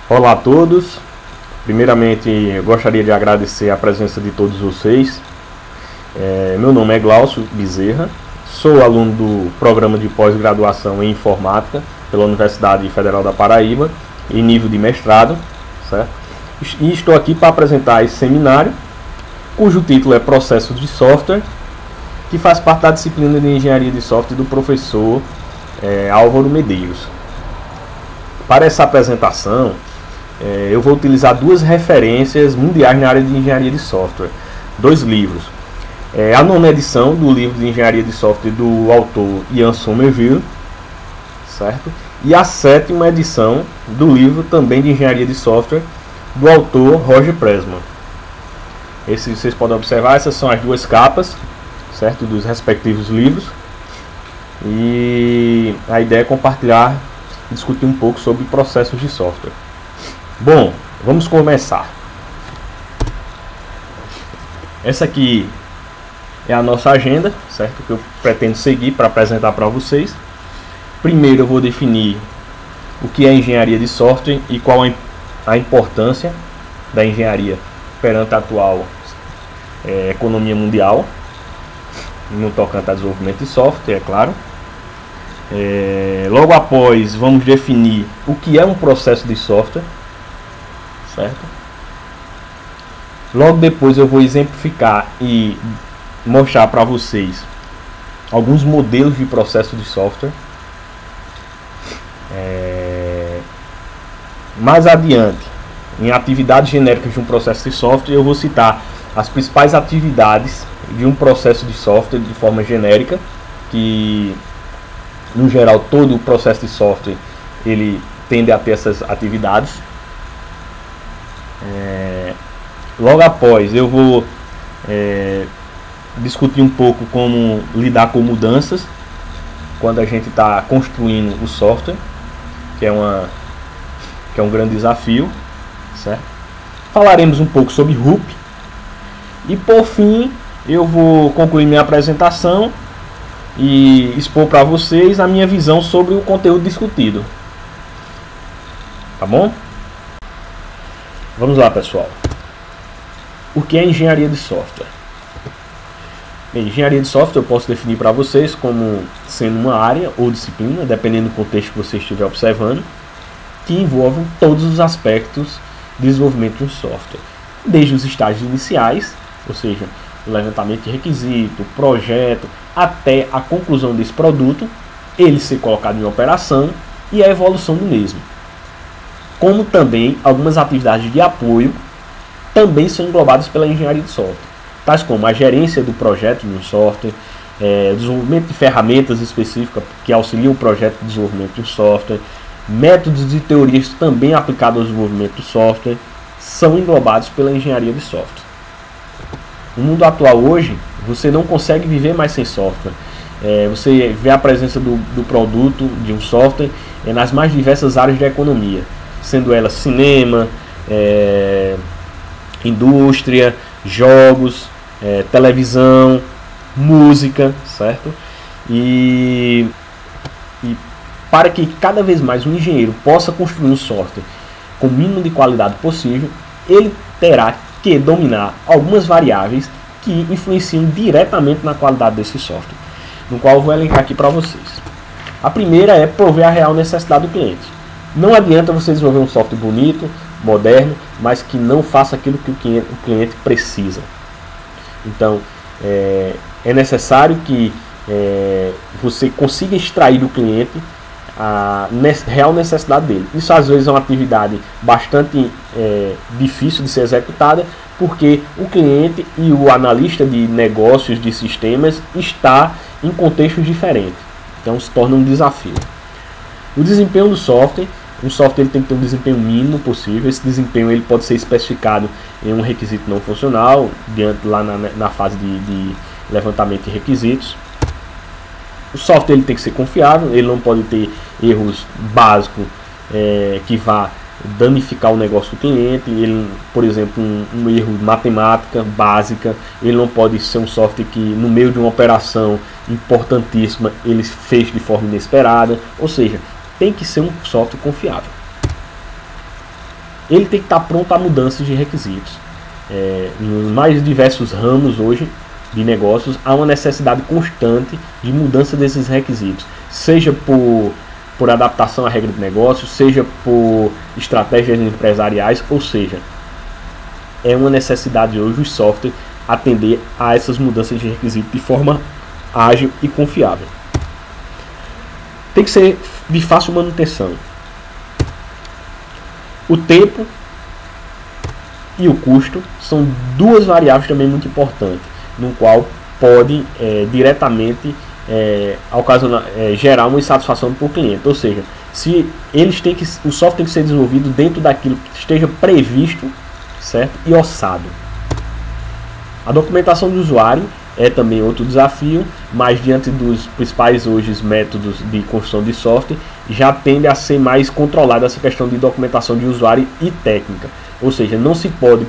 Olá a todos. Primeiramente, eu gostaria de agradecer a presença de todos vocês. Meu nome é Glaucio Bezerra, sou aluno do programa de pós-graduação em informática pela Universidade Federal da Paraíba, em nível de mestrado, certo? E estou aqui para apresentar esse seminário, cujo título é Processos de Software, que faz parte da disciplina de Engenharia de Software do professor Álvaro Medeiros. Para essa apresentação, eu vou utilizar duas referências mundiais na área de engenharia de software, dois livros. A 9ª edição do livro de engenharia de software do autor Ian Sommerville, certo? E a 7ª edição do livro também de engenharia de software do autor Roger Pressman. Vocês podem observar, essas são as duas capas, certo? Dos respectivos livros. E a ideia é compartilhar e discutir um pouco sobre processos de software. Bom, vamos começar. Essa aqui é a nossa agenda, certo? Que eu pretendo seguir para apresentar para vocês. Primeiro eu vou definir o que é engenharia de software e qual a importância da engenharia perante a atual economia mundial, no tocante a desenvolvimento de software, é claro. Logo após, vamos definir o que é um processo de software, certo? Logo depois eu vou exemplificar e mostrar para vocês alguns modelos de processo de software. Mais adiante, em atividades genéricas de um processo de software, eu vou citar as principais atividades de um processo de software de forma genérica, que no geral todo o processo de software ele tende a ter essas atividades. Logo após eu vou discutir um pouco como lidar com mudanças quando a gente está construindo o software, que é um grande desafio, certo? Falaremos um pouco sobre RUP e por fim eu vou concluir minha apresentação e expor para vocês a minha visão sobre o conteúdo discutido. Tá bom? Vamos lá, pessoal. O que é engenharia de software? Bem, engenharia de software eu posso definir para vocês como sendo uma área ou disciplina, dependendo do contexto que você estiver observando, que envolve todos os aspectos de desenvolvimento de um software, desde os estágios iniciais, ou seja, o levantamento de requisito, projeto, até a conclusão desse produto, ele ser colocado em operação e a evolução do mesmo. Como também algumas atividades de apoio também são englobadas pela engenharia de software, tais como a gerência do projeto de um software, desenvolvimento de ferramentas específicas que auxiliam o projeto de desenvolvimento de um software, métodos e teorias também aplicados ao desenvolvimento do software, são englobados pela engenharia de software. No mundo atual hoje, você não consegue viver mais sem software. Você vê a presença do produto, de um software, nas mais diversas áreas da economia, sendo elas cinema, indústria, jogos, televisão, música, certo? E para que cada vez mais um engenheiro possa construir um software com o mínimo de qualidade possível, ele terá que dominar algumas variáveis que influenciam diretamente na qualidade desse software, no qual eu vou elencar aqui para vocês. A primeira é prover a real necessidade do cliente. Não adianta você desenvolver um software bonito, moderno, mas que não faça aquilo que o cliente precisa. Então, é necessário que você consiga extrair do cliente a real necessidade dele. Isso às vezes é uma atividade bastante difícil de ser executada, porque o cliente e o analista de negócios de sistemas está em contextos diferentes. Então se torna um desafio. O desempenho do software. Um software ele tem que ter um desempenho mínimo possível. Esse desempenho ele pode ser especificado em um requisito não funcional, lá na fase de levantamento de requisitos. O software ele tem que ser confiável, ele não pode ter erros básicos que vá danificar o negócio do cliente. Ele, por exemplo, um erro de matemática básica, ele não pode ser um software que no meio de uma operação importantíssima ele fez de forma inesperada. Ou seja, tem que ser um software confiável. ele tem que estar pronto a mudanças de requisitos. Nos mais diversos ramos hoje de negócios há uma necessidade constante de mudança desses requisitos, seja por adaptação à regra de negócio, seja por estratégias empresariais, ou seja, é uma necessidade hoje o software atender a essas mudanças de requisitos de forma ágil e confiável. Tem que ser de fácil manutenção. O tempo e o custo são duas variáveis também muito importantes, no qual pode diretamente gerar uma insatisfação para o cliente. Ou seja, se o software tem que ser desenvolvido dentro daquilo que esteja previsto, certo, e orçado. A documentação do usuário é também outro desafio, mas diante dos principais hoje métodos de construção de software, já tende a ser mais controlada essa questão de documentação de usuário e técnica. Ou seja, não se pode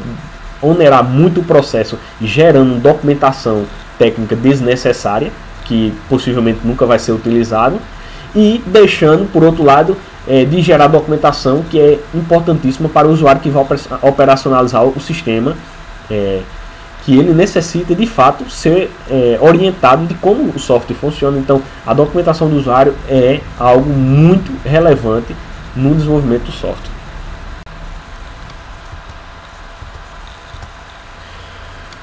onerar muito o processo gerando documentação técnica desnecessária, que possivelmente nunca vai ser utilizado, e deixando, por outro lado, de gerar documentação que é importantíssima para o usuário que vai operacionalizar o sistema, que ele necessita de fato ser orientado de como o software funciona. Então a documentação do usuário é algo muito relevante no desenvolvimento do software.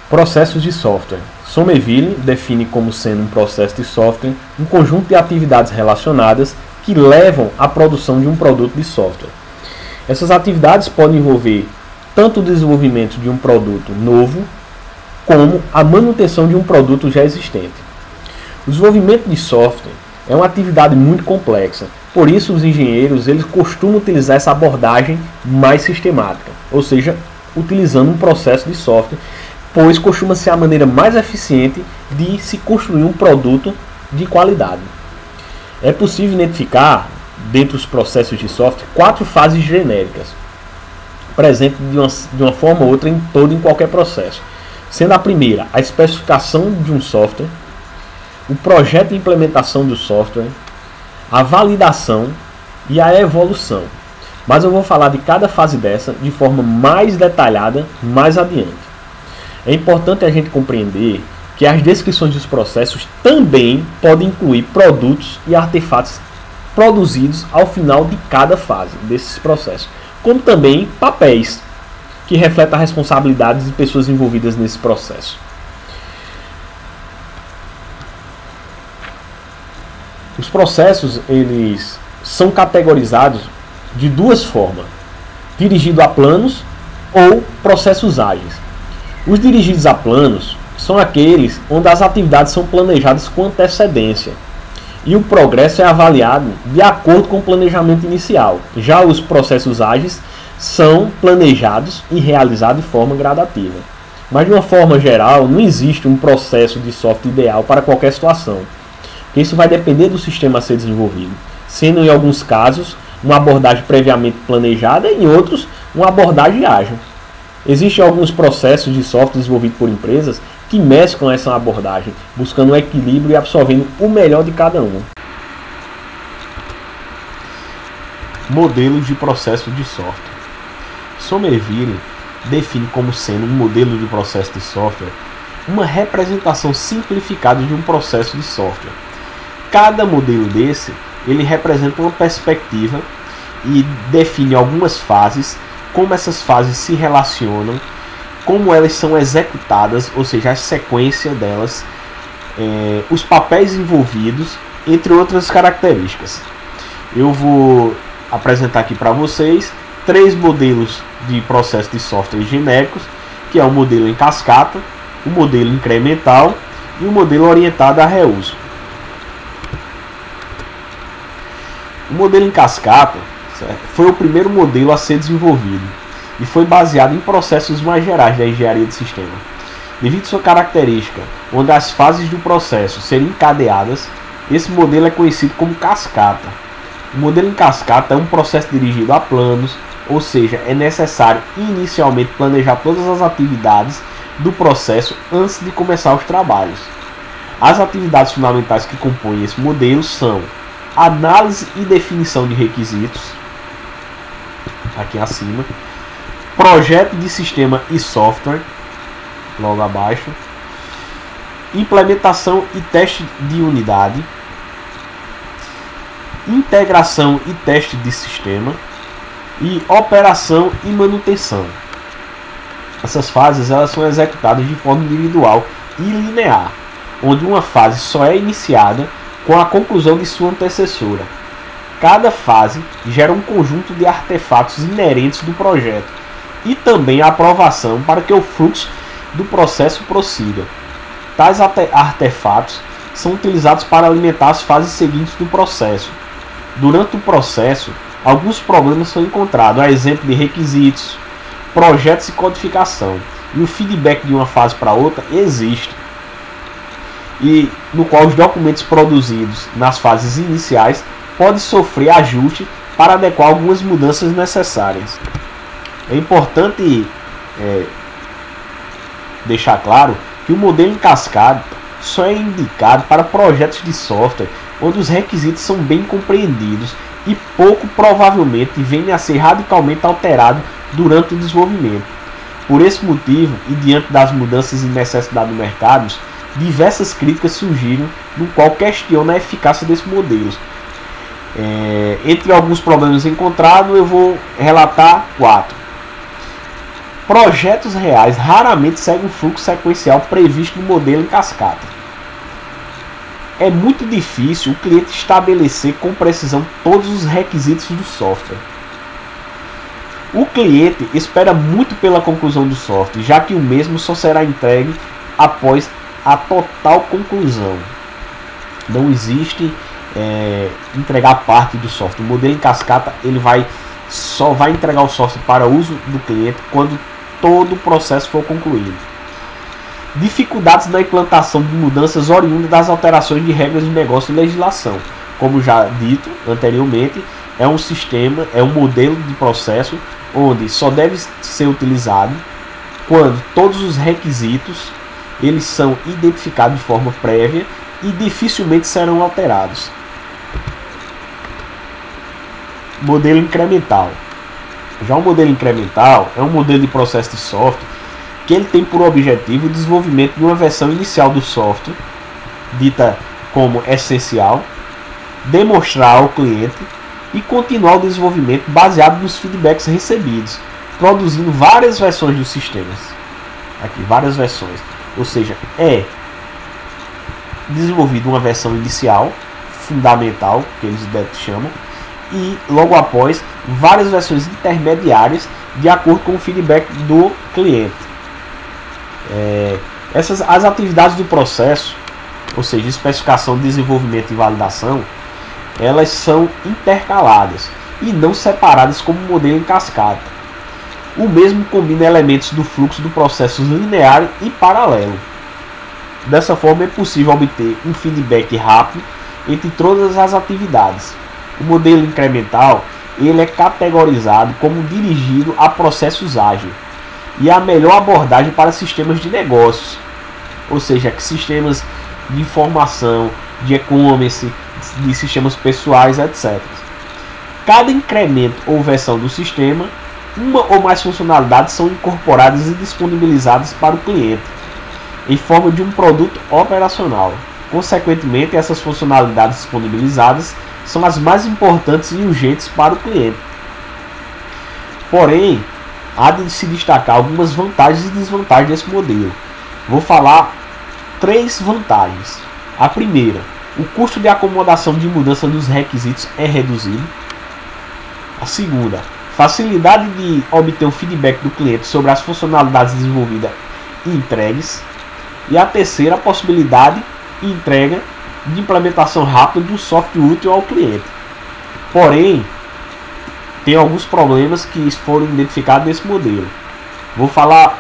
Processos de software. Somerville define como sendo um processo de software um conjunto de atividades relacionadas que levam à produção de um produto de software. Essas atividades podem envolver tanto o desenvolvimento de um produto novo, como a manutenção de um produto já existente. O desenvolvimento de software é uma atividade muito complexa, por isso os engenheiros eles costumam utilizar essa abordagem mais sistemática, ou seja, utilizando um processo de software, pois costuma ser a maneira mais eficiente de se construir um produto de qualidade. É possível identificar, dentro dos processos de software, 4 fases genéricas, presentes de uma forma ou outra em qualquer processo. Sendo a primeira a especificação de um software, o projeto de implementação do software, a validação e a evolução. Mas eu vou falar de cada fase dessa de forma mais detalhada mais adiante. É importante a gente compreender que as descrições dos processos também podem incluir produtos e artefatos produzidos ao final de cada fase desses processos, como também papéis que refletem a responsabilidade de pessoas envolvidas nesse processo. Os processos eles são categorizados de duas formas: dirigido a planos ou processos ágeis. Os dirigidos a planos são aqueles onde as atividades são planejadas com antecedência e o progresso é avaliado de acordo com o planejamento inicial. Já os processos ágeis são planejados e realizados de forma gradativa. Mas de uma forma geral, não existe um processo de software ideal para qualquer situação. Isso vai depender do sistema a ser desenvolvido, sendo em alguns casos uma abordagem previamente planejada e em outros uma abordagem ágil. Existem alguns processos de software desenvolvidos por empresas que mesclam essa abordagem, buscando um equilíbrio e absorvendo o melhor de cada uma. Modelos de processo de software. Somerville define como sendo um modelo de processo de software uma representação simplificada de um processo de software. Cada modelo desse ele representa uma perspectiva e define algumas fases, como essas fases se relacionam, como elas são executadas, ou seja, a sequência delas, os papéis envolvidos, entre outras características. Eu vou apresentar aqui para vocês 3 modelos de processo de software genéricos, que é o modelo em cascata, o modelo incremental e o modelo orientado a reuso. O modelo em cascata, certo, foi o primeiro modelo a ser desenvolvido e foi baseado em processos mais gerais da engenharia de sistema. Devido à sua característica, onde as fases do processo serem encadeadas, esse modelo é conhecido como cascata. O modelo em cascata é um processo dirigido a planos, ou seja, é necessário inicialmente planejar todas as atividades do processo antes de começar os trabalhos. As atividades fundamentais que compõem esse modelo são análise e definição de requisitos, aqui acima, projeto de sistema e software, logo abaixo, implementação e teste de unidade, integração e teste de sistema e operação e manutenção. Essas fases elas são executadas de forma individual e linear, onde uma fase só é iniciada com a conclusão de sua antecessora. Cada fase gera um conjunto de artefatos inerentes do projeto e também a aprovação para que o fluxo do processo prossiga. Tais artefatos são utilizados para alimentar as fases seguintes do processo. Durante o processo, alguns problemas são encontrados, a exemplo de requisitos, projetos e codificação, e o feedback de uma fase para outra existe, e no qual os documentos produzidos nas fases iniciais podem sofrer ajuste para adequar algumas mudanças necessárias. É importante deixar claro que o modelo em cascata só é indicado para projetos de software onde os requisitos são bem compreendidos e pouco provavelmente venham a ser radicalmente alterados durante o desenvolvimento. Por esse motivo, e diante das mudanças e necessidades do mercado, diversas críticas surgiram, no qual questionam a eficácia desse modelo. Entre alguns problemas encontrados, eu vou relatar 4. Projetos reais raramente seguem o fluxo sequencial previsto no modelo em cascata. É muito difícil o cliente estabelecer com precisão todos os requisitos do software. O cliente espera muito pela conclusão do software, já que o mesmo só será entregue após a total conclusão. Não existe entregar parte do software. O modelo em cascata ele só vai entregar o software para uso do cliente quando todo o processo for concluído. Dificuldades na implantação de mudanças oriundas das alterações de regras de negócio e legislação. Como já dito anteriormente, é um modelo de processo onde só deve ser utilizado quando todos os requisitos eles são identificados de forma prévia e dificilmente serão alterados. Modelo incremental. Já o modelo incremental é um modelo de processo de software que ele tem por objetivo o desenvolvimento de uma versão inicial do software, dita como essencial, demonstrar ao cliente e continuar o desenvolvimento baseado nos feedbacks recebidos, produzindo várias versões dos sistemas. Aqui, várias versões. Ou seja, é desenvolvida uma versão inicial, fundamental, que eles chamam, e logo após várias versões intermediárias de acordo com o feedback do cliente. As atividades do processo, ou seja, especificação, desenvolvimento e validação, elas são intercaladas e não separadas como modelo em cascata. O mesmo combina elementos do fluxo do processo linear e paralelo. Dessa forma é possível obter um feedback rápido entre todas as atividades. O modelo incremental ele é categorizado como dirigido a processos ágeis e é a melhor abordagem para sistemas de negócios, ou seja, sistemas de informação, de e-commerce, de sistemas pessoais, etc. Cada incremento ou versão do sistema, uma ou mais funcionalidades são incorporadas e disponibilizadas para o cliente em forma de um produto operacional. Consequentemente, essas funcionalidades disponibilizadas são as mais importantes e urgentes para o cliente. Porém, há de se destacar algumas vantagens e desvantagens desse modelo. Vou falar 3 vantagens. A primeira, o custo de acomodação de mudança dos requisitos é reduzido. A segunda, facilidade de obter o feedback do cliente sobre as funcionalidades desenvolvidas e entregues. E a terceira, a possibilidade e entrega de implementação rápida do software útil ao cliente. Porém, tem alguns problemas que foram identificados nesse modelo. Vou falar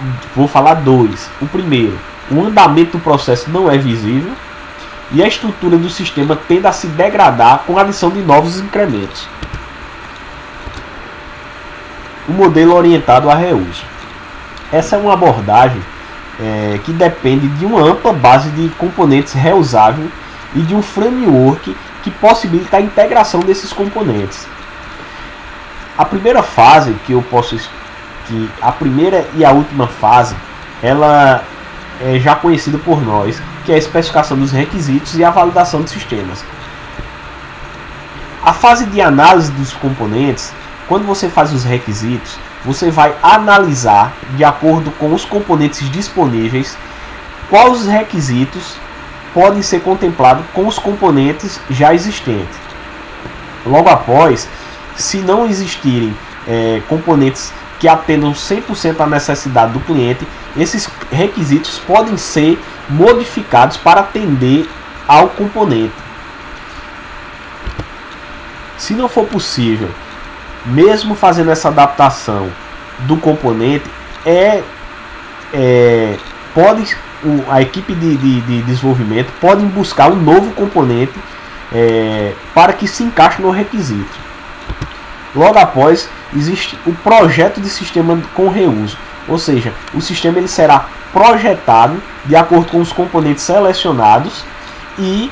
2. O primeiro, o andamento do processo não é visível e a estrutura do sistema tende a se degradar com a adição de novos incrementos. O modelo orientado a reuso. Essa é uma abordagem que depende de uma ampla base de componentes reusável e de um framework que possibilita a integração desses componentes. A primeira fase que eu posso que a primeira e a última fase, ela é já conhecida por nós, que é a especificação dos requisitos e a validação de sistemas. A fase de análise dos componentes, quando você faz os requisitos, você vai analisar, de acordo com os componentes disponíveis, quais os requisitos podem ser contemplados com os componentes já existentes. Logo após, se não existirem componentes que atendam 100% à necessidade do cliente, esses requisitos podem ser modificados para atender ao componente. Se não for possível, mesmo fazendo essa adaptação do componente, a equipe de desenvolvimento pode buscar um novo componente para que se encaixe no requisito. Logo após, existe o projeto de sistema com reuso, ou seja, o sistema ele será projetado de acordo com os componentes selecionados e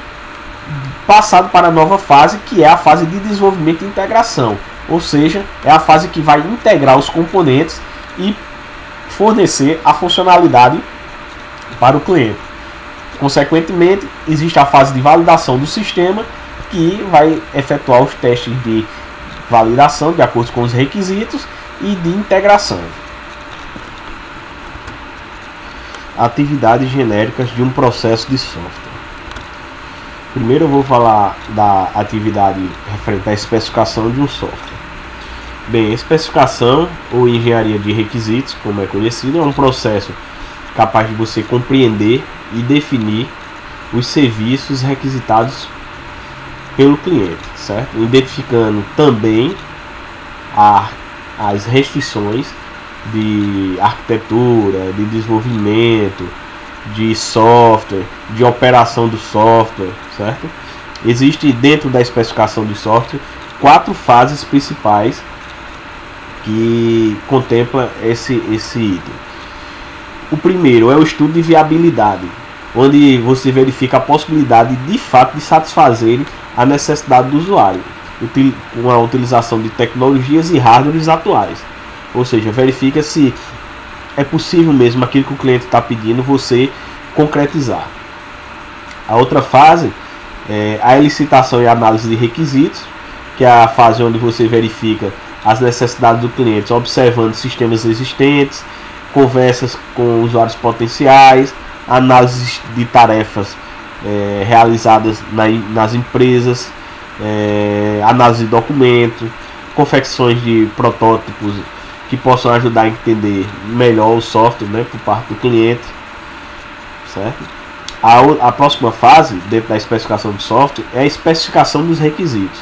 passado para a nova fase, que é a fase de desenvolvimento e integração, ou seja, é a fase que vai integrar os componentes e fornecer a funcionalidade para o cliente. Consequentemente, existe a fase de validação do sistema, que vai efetuar os testes de validação de acordo com os requisitos e de integração. Atividades genéricas de um processo de software. Primeiro eu vou falar da atividade referente à especificação de um software. Bem, especificação ou engenharia de requisitos, como é conhecido, é um processo capaz de você compreender e definir os serviços requisitados pelo cliente, certo? Identificando também as restrições de arquitetura, de desenvolvimento, de software, de operação do software, certo? Existe dentro da especificação do software 4 fases principais que contempla esse item. O primeiro é o estudo de viabilidade, onde você verifica a possibilidade de fato de satisfazer a necessidade do usuário, com a utilização de tecnologias e hardwares atuais. Ou seja, verifica se é possível mesmo aquilo que o cliente está pedindo você concretizar. A outra fase é a elicitação e análise de requisitos, que é a fase onde você verifica as necessidades do cliente, observando sistemas existentes, conversas com usuários potenciais, análise de tarefas realizadas nas empresas, análise de documentos, confecções de protótipos que possam ajudar a entender melhor o software, né, por parte do cliente, certo? A próxima fase dentro da especificação do software é a especificação dos requisitos.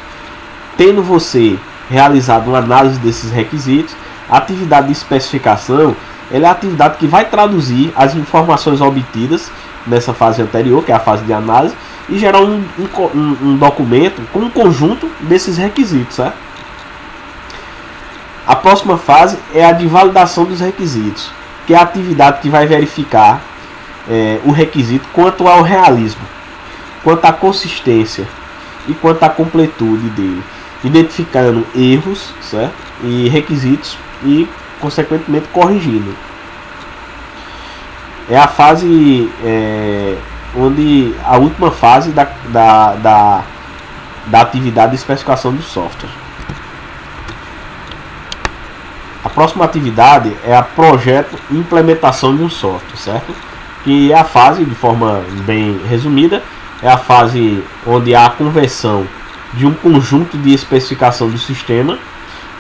Tendo você realizado uma análise desses requisitos, a atividade de especificação ela é a atividade que vai traduzir as informações obtidas nessa fase anterior, que é a fase de análise, e gerar um documento com um conjunto desses requisitos, certo? A próxima fase é a de validação dos requisitos, que é a atividade que vai verificar o requisito quanto ao realismo, quanto à consistência e quanto à completude dele, identificando erros, certo? E requisitos e consequentemente corrigindo. É a fase onde a última fase da atividade de especificação do software. A próxima atividade é a projeto e implementação de um software, certo? Que é a fase, de forma bem resumida, é a fase onde há a conversão de um conjunto de especificação do sistema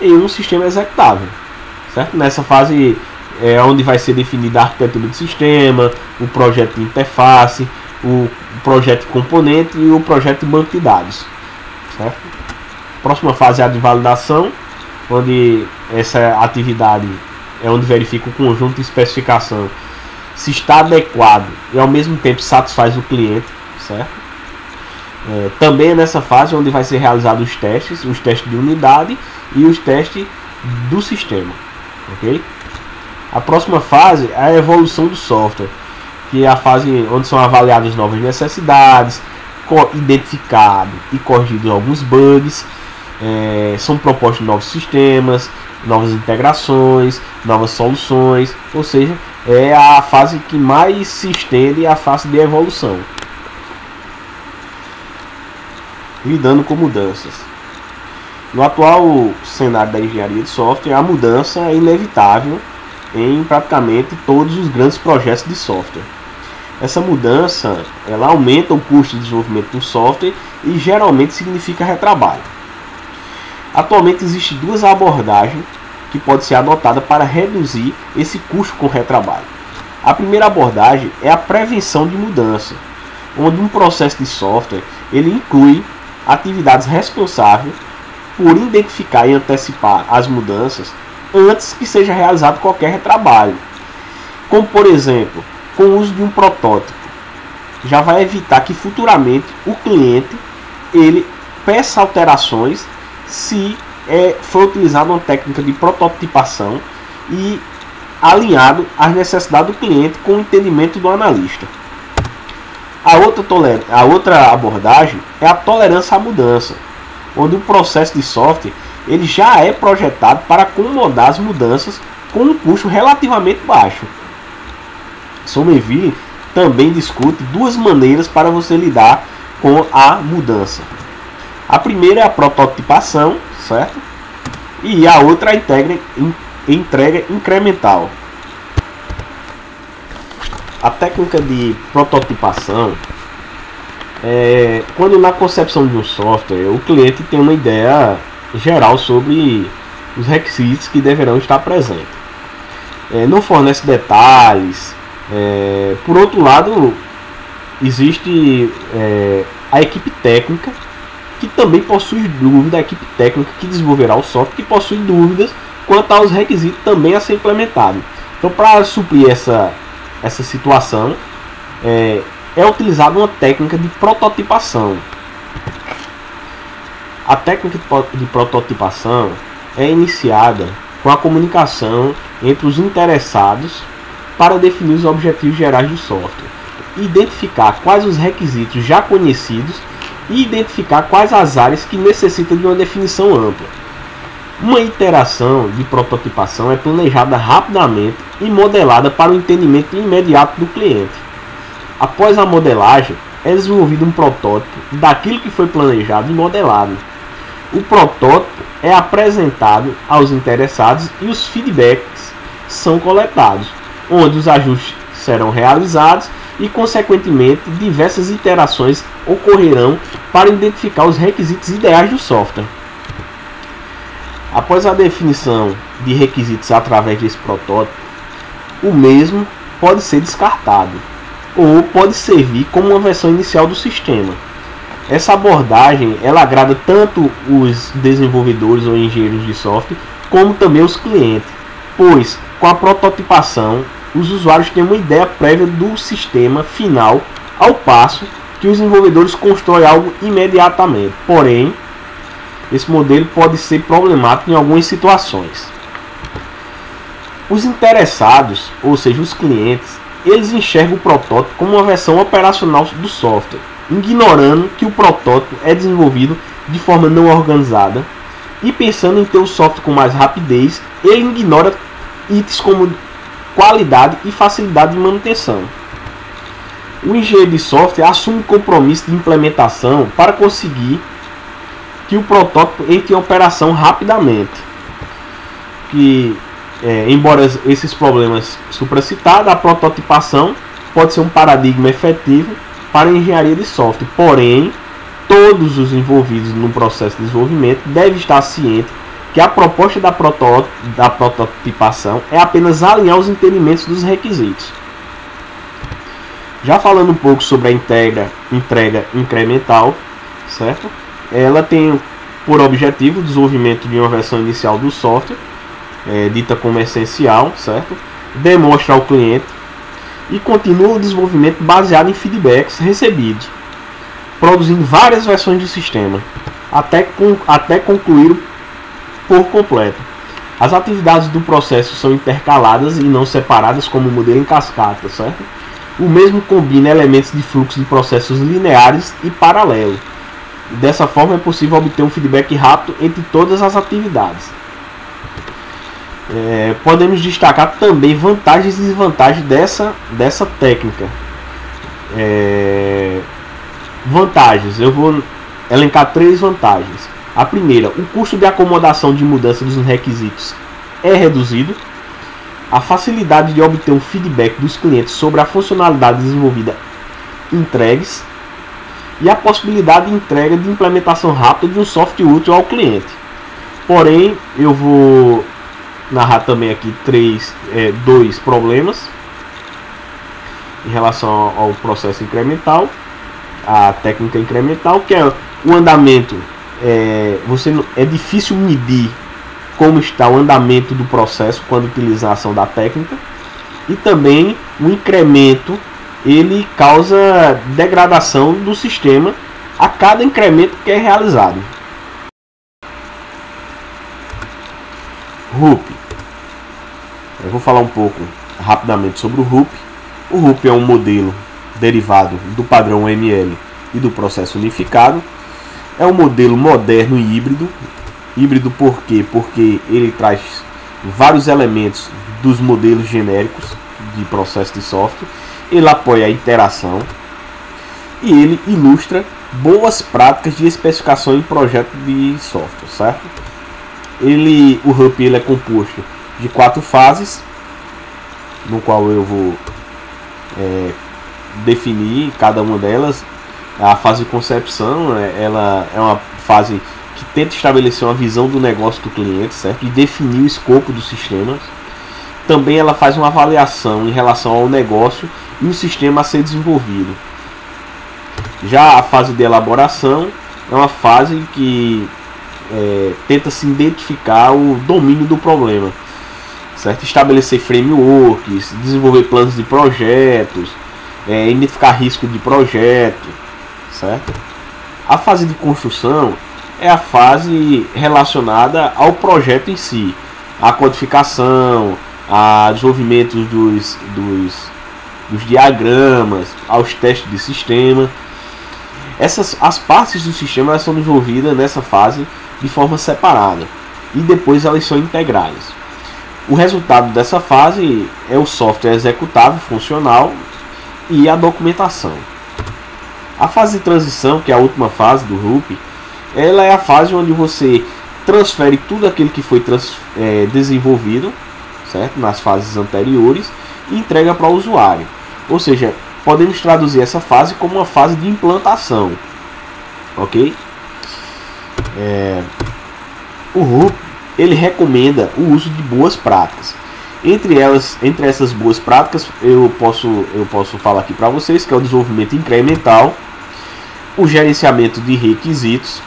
em um sistema executável, certo? Nessa fase é onde vai ser definida a arquitetura do sistema, o projeto de interface, o projeto de componente e o projeto de banco de dados, certo? A próxima fase é a de validação, onde essa atividade é onde verifica o conjunto de especificação se está adequado e ao mesmo tempo satisfaz o cliente, certo? Também é nessa fase onde vai ser realizado os testes de unidade e os testes do sistema, ok? A próxima fase é a evolução do software, que é a fase onde são avaliadas novas necessidades, identificados e corrigidos alguns bugs, são propostos novos sistemas, novas integrações, novas soluções, ou seja, é a fase que mais se estende, a fase de evolução. Lidando com mudanças. No atual cenário da engenharia de software, a mudança é inevitável em praticamente todos os grandes projetos de software. Essa mudança, ela aumenta o custo de desenvolvimento do software e geralmente significa retrabalho. Atualmente existem duas abordagens que podem ser adotadas para reduzir esse custo com retrabalho. A primeira abordagem é a prevenção de mudança, onde um processo de software ele inclui atividades responsáveis por identificar e antecipar as mudanças antes que seja realizado qualquer retrabalho. Como por exemplo, com o uso de um protótipo, já vai evitar que futuramente o cliente ele peça alterações se for utilizada uma técnica de prototipação e alinhado às necessidades do cliente com o entendimento do analista. A outra abordagem é a tolerância à mudança, onde o processo de software ele já é projetado para acomodar as mudanças com um custo relativamente baixo. Somerville também discute duas maneiras para você lidar com a mudança. A primeira é a prototipação, certo? E a outra é a entrega incremental. A técnica de prototipação é quando na concepção de um software o cliente tem uma ideia geral sobre os requisitos que deverão estar presentes. Não fornece detalhes. Por outro lado, existe a equipe técnica que também possui dúvida, a equipe técnica que desenvolverá o software que possui dúvidas quanto aos requisitos também a ser implementado. Então, para suprir essa situação, é utilizada uma técnica de prototipação. A técnica de prototipação é iniciada com a comunicação entre os interessados para definir os objetivos gerais do software, identificar quais os requisitos já conhecidos e identificar quais as áreas que necessitam de uma definição ampla. Uma iteração de prototipação é planejada rapidamente e modelada para o entendimento imediato do cliente. Após a modelagem, é desenvolvido um protótipo daquilo que foi planejado e modelado. O protótipo é apresentado aos interessados e os feedbacks são coletados, onde os ajustes serão realizados e, consequentemente, diversas iterações ocorrerão para identificar os requisitos ideais do software. Após a definição de requisitos através desse protótipo, o mesmo pode ser descartado ou pode servir como uma versão inicial do sistema. Essa abordagem ela agrada tanto os desenvolvedores ou engenheiros de software como também os clientes, pois com a prototipação os usuários têm uma ideia prévia do sistema final, ao passo que os desenvolvedores constroem algo imediatamente. Porém, esse modelo pode ser problemático em algumas situações. Os interessados, ou seja, os clientes, eles enxergam o protótipo como uma versão operacional do software, ignorando que o protótipo é desenvolvido de forma não organizada e pensando em ter o software com mais rapidez, ele ignora itens como qualidade e facilidade de manutenção. O engenheiro de software assume o compromisso de implementação para conseguir que o protótipo entre em operação rapidamente. Embora esses problemas supracitados, a prototipação pode ser um paradigma efetivo para a engenharia de software. Porém, todos os envolvidos no processo de desenvolvimento devem estar cientes que a proposta da prototipação é apenas alinhar os entendimentos dos requisitos. Já falando um pouco sobre a entrega incremental, certo? Ela tem por objetivo o desenvolvimento de uma versão inicial do software, dita como essencial, certo? Demonstra ao cliente e continua o desenvolvimento baseado em feedbacks recebidos, produzindo várias versões do sistema, até concluir por completo. As atividades do processo são intercaladas e não separadas como o modelo em cascata, certo? O mesmo combina elementos de fluxo de processos lineares e paralelos. Dessa forma é possível obter um feedback rápido entre todas as atividades. Podemos destacar também vantagens e desvantagens dessa técnica. Vantagens, eu vou elencar 3 vantagens. A primeira, o custo de acomodação de mudança dos requisitos é reduzido. A facilidade de obter um feedback dos clientes sobre a funcionalidade desenvolvida entregues. E a possibilidade de entrega de implementação rápida de um software útil ao cliente. Porém, eu vou narrar também aqui 2 problemas em relação ao processo incremental, a técnica incremental, que é o andamento. É difícil medir como está o andamento do processo quando utiliza a ação da técnica, e também o incremento, ele causa degradação do sistema a cada incremento que é realizado. RUP. Eu vou falar um pouco rapidamente sobre o RUP. O RUP é um modelo derivado do padrão UML e do processo unificado. É um modelo moderno e híbrido. Híbrido por quê? Porque ele traz vários elementos dos modelos genéricos de processo de software. Ele apoia a interação e ele ilustra boas práticas de especificação em projeto de software, certo? O RUP ele é composto de 4 fases, no qual eu vou definir cada uma delas. A fase de concepção, ela é uma fase que tenta estabelecer uma visão do negócio do cliente, certo? E definir o escopo dos sistemas. Também ela faz uma avaliação em relação ao negócio e o sistema a ser desenvolvido. Já a fase de elaboração é uma fase que tenta se identificar o domínio do problema, certo? Estabelecer frameworks, desenvolver planos de projetos, identificar risco de projeto, certo? A fase de construção é a fase relacionada ao projeto em si, a codificação, a desenvolvimento dos diagramas, aos testes de sistema. As partes do sistema elas são desenvolvidas nessa fase de forma separada e depois elas são integradas. O resultado dessa fase é o software executável, funcional e a documentação. A fase de transição, que é a última fase do RUP, ela é a fase onde você transfere tudo aquilo que foi desenvolvido, certo? Nas fases anteriores, e entrega para o usuário. Ou seja, podemos traduzir essa fase como uma fase de implantação, ok? O RUP ele recomenda o uso de boas práticas. Entre essas boas práticas, eu posso falar aqui para vocês que é o desenvolvimento incremental, o gerenciamento de requisitos,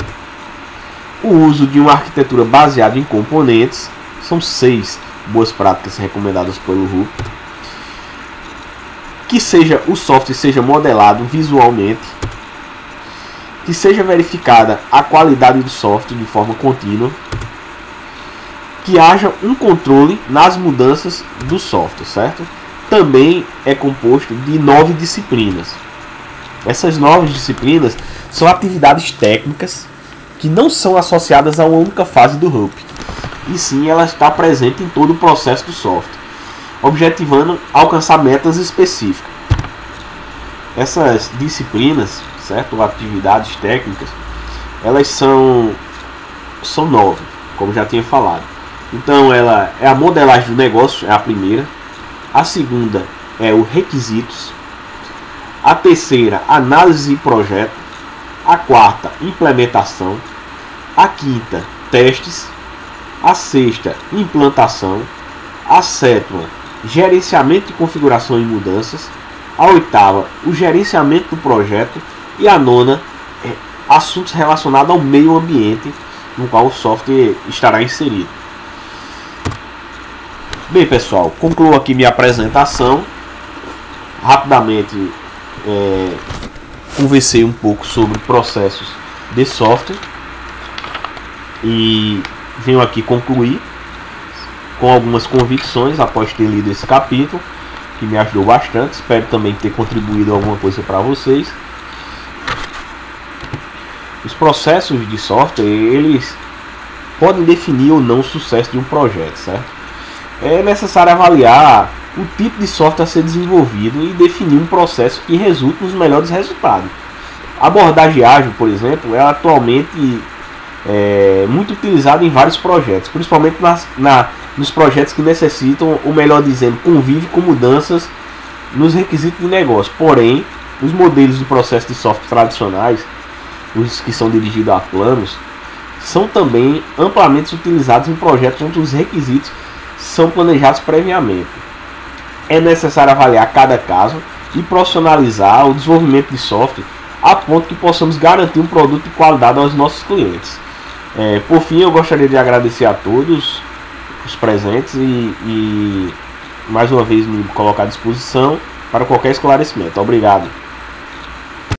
o uso de uma arquitetura baseada em componentes. São 6 boas práticas recomendadas pelo RUP. Que o software seja modelado visualmente, que seja verificada a qualidade do software de forma contínua, que haja um controle nas mudanças do software, certo? Também é composto de 9 disciplinas. Essas 9 disciplinas são atividades técnicas que não são associadas a uma única fase do RUP, e sim ela está presente em todo o processo do software, objetivando alcançar metas específicas. Essas disciplinas, certo? Atividades técnicas, elas são 9, como já tinha falado. Então ela é a modelagem do negócio, é a primeira. A segunda é o requisitos. A terceira, análise de projeto. A quarta, implementação. A quinta, testes. A sexta, implantação. A sétima, gerenciamento de configuração e mudanças. A oitava, o gerenciamento do projeto. E a nona, assuntos relacionados ao meio ambiente no qual o software estará inserido. Bem, pessoal, concluo aqui minha apresentação. Rapidamente conversei um pouco sobre processos de software e venho aqui concluir com algumas convicções após ter lido esse capítulo, que me ajudou bastante. Espero também ter contribuído alguma coisa para vocês. Os processos de software, eles podem definir ou não o sucesso de um projeto, certo? é necessário avaliar o tipo de software a ser desenvolvido e definir um processo que resulte nos melhores resultados. A abordagem ágil, por exemplo, é atualmente muito utilizada em vários projetos, principalmente nos projetos que necessitam, ou melhor dizendo, convive com mudanças nos requisitos de negócio. Porém, os modelos de processo de software tradicionais, os que são dirigidos a planos, são também amplamente utilizados em projetos onde os requisitos são planejados previamente. É necessário avaliar cada caso e profissionalizar o desenvolvimento de software a ponto que possamos garantir um produto de qualidade aos nossos clientes. Por fim, eu gostaria de agradecer a todos os presentes e mais uma vez me colocar à disposição para qualquer esclarecimento. Obrigado.